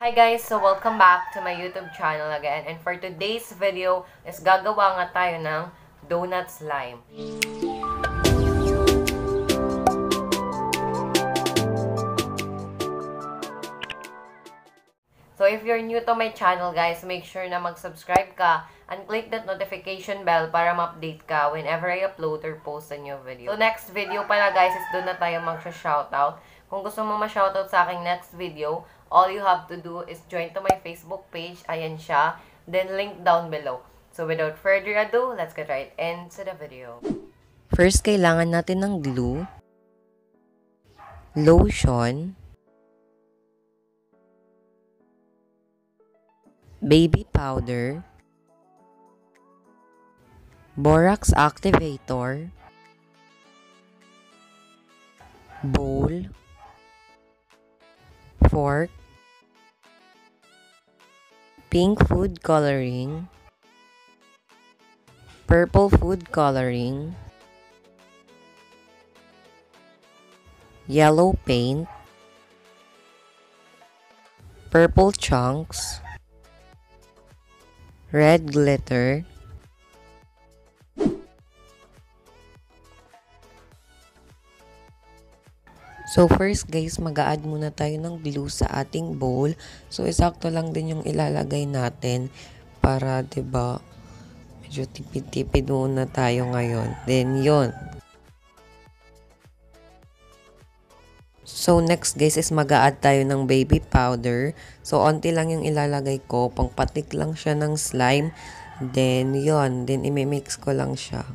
Hi guys! So welcome back to my YouTube channel again. And for today's video is gagawa nga tayo ng donut slime. So if you're new to my channel guys, make sure na mag-subscribe ka and click that notification bell para ma-update ka whenever I upload or post a new video. So next video pala guys is doon na tayo mag-shoutout. Kung gusto mo ma-shoutout sa aking next video, all you have to do is join to my Facebook page. Ayan siya. Then link down below. So without further ado, let's get right into the video. First, kailangan natin ng glue, lotion, baby powder, borax activator, bowl, fork, pink food coloring, purple food coloring, yellow paint, purple chunks, red glitter, so first guys, mag-a-add muna tayo ng glue sa ating bowl. So eksakto lang din yung ilalagay natin para 'di ba medyo tipid-tipid muna tayo ngayon. Then yon. So next guys is mag-a-add tayo ng baby powder. So onti lang yung ilalagay ko, pangpatik lang siya ng slime. Then yon, then imimix ko lang siya.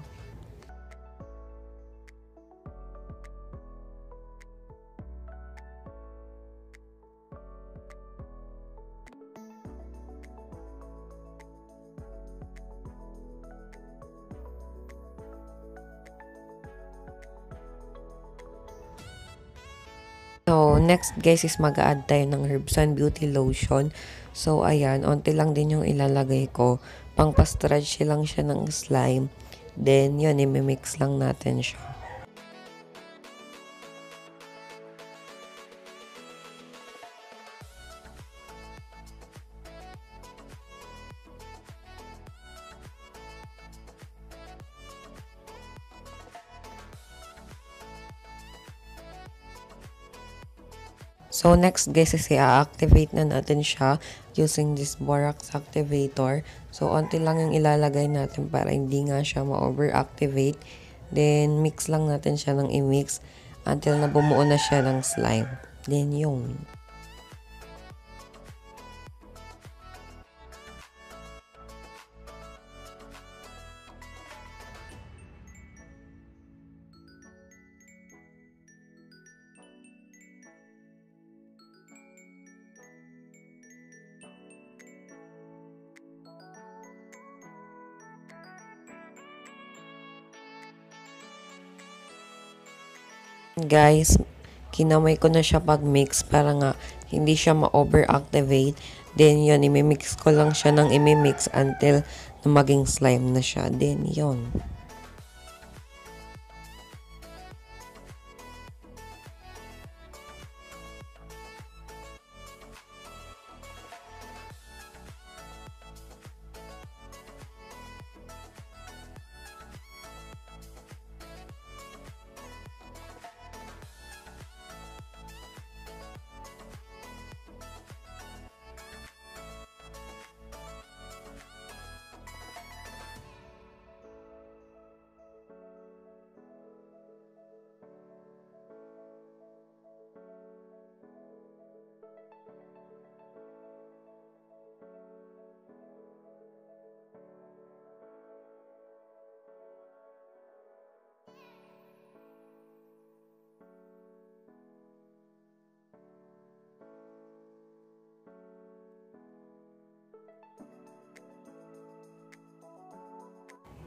So, next guys is mag-a-add tayo ng Herbs and Beauty Lotion. So, ayan, onti lang din yung ilalagay ko. Pang-pa-stretch lang siya ng slime. Then, yun, imimix lang natin siya. So, next guys is i-activate na natin siya using this borax activator. So, onti lang yung ilalagay natin para hindi nga siya ma-overactivate. Then, mix lang natin siya ng i-mix until na bumuo na siya ng slime. Then, yun. Guys, kinamay ko na siya pag-mix para nga hindi siya ma-overactivate. Then, yun, imimix ko lang siya ng imimix until na maging slime na siya. Then, yun.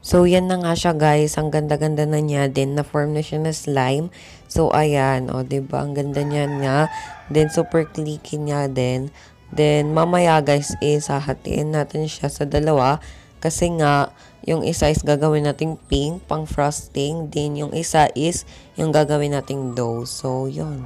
So, yan na nga siya guys. Ang ganda-ganda na niya. Then, na-form na siya na slime. So, ayan. O, diba? Ang ganda niya nga. Then, super clicky niya din. Then, mamaya guys, hahatiin natin siya sa dalawa. Kasi nga, yung isa is gagawin nating pink, pang frosting. Then, yung isa is yung gagawin nating dough. So, yun.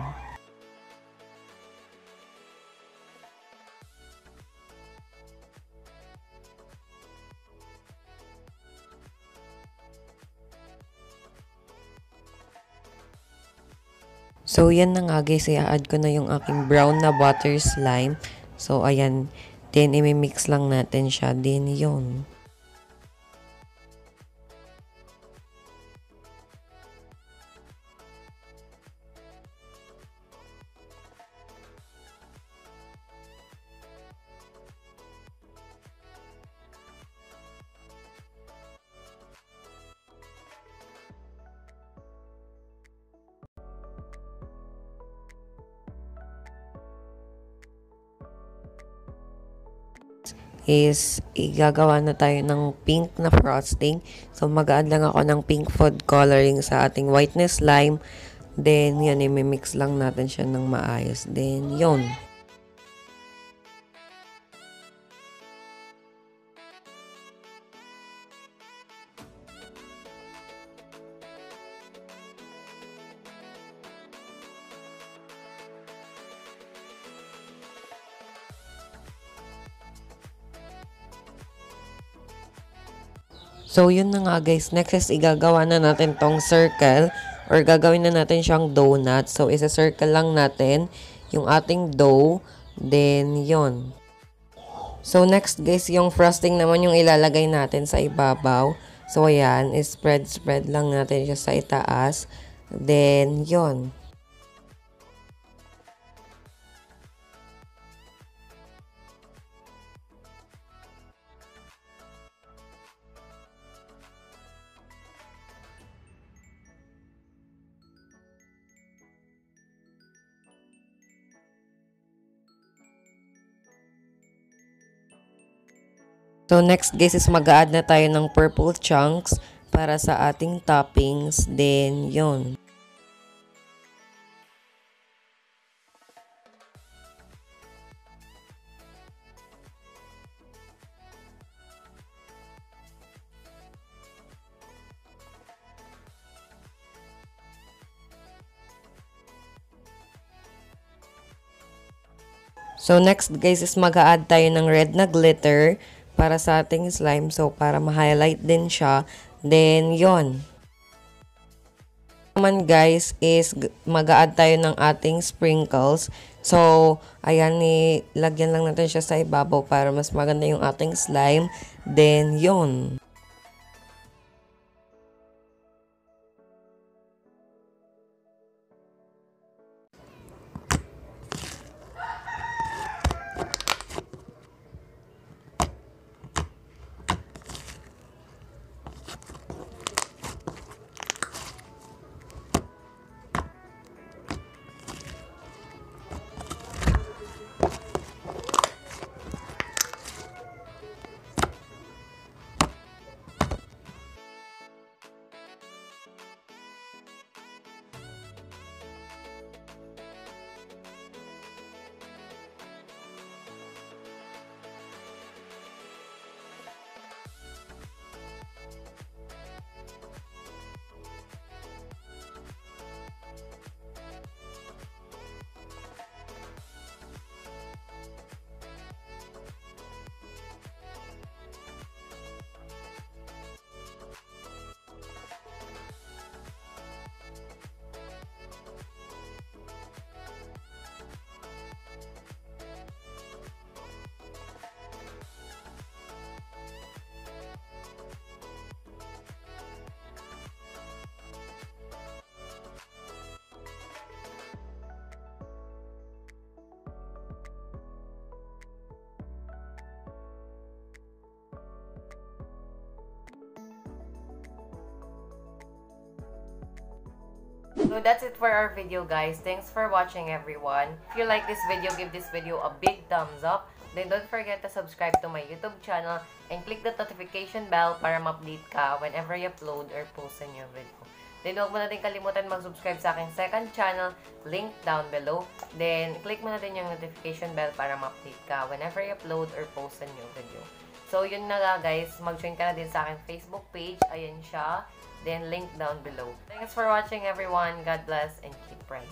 So, yan na nga guys, i-add ko na yung aking brown na butter slime. So, ayan. Then, imimix lang natin siya. Then, yun. Is igagawa na tayo ng pink na frosting. So, mag-add lang ako ng pink food coloring sa ating whiteness slime. Then, yan, imimix lang natin siya ng maayos. Then, yun. So, yun na nga guys. Next is igagawa na natin tong circle or gagawin na natin siyang donut. So, isa-circle lang natin yung ating dough. Then, yun. So, next guys, yung frosting naman yung ilalagay natin sa ibabaw. So, ayan. Spread lang natin siya sa itaas. Then, yun. So, next guys is mag-add na tayo ng purple chunks para sa ating toppings. Then, yun. So, next guys is mag-add tayo ng red na glitter para sa ating slime. So, para ma-highlight din siya. Then, yon. Naman guys is mag-a-add tayo ng ating sprinkles. So, ayan, lagyan lang natin siya sa ibabaw para mas maganda yung ating slime. Then, yon. So that's it for our video, guys. Thanks for watching, everyone. If you like this video, give this video a big thumbs up. Then don't forget to subscribe to my YouTube channel and click the notification bell para ma-update ka whenever I upload or post a new video. Then huwag mo na din kalimutan mag-subscribe sa aking second channel, link down below. Then click mo na din yung notification bell para ma-update ka whenever I upload or post a new video. So yun na nga, guys. Mag-join ka na din sa aking Facebook page. Ayan siya. Then link down below. Thanks for watching, everyone. God bless and keep praying.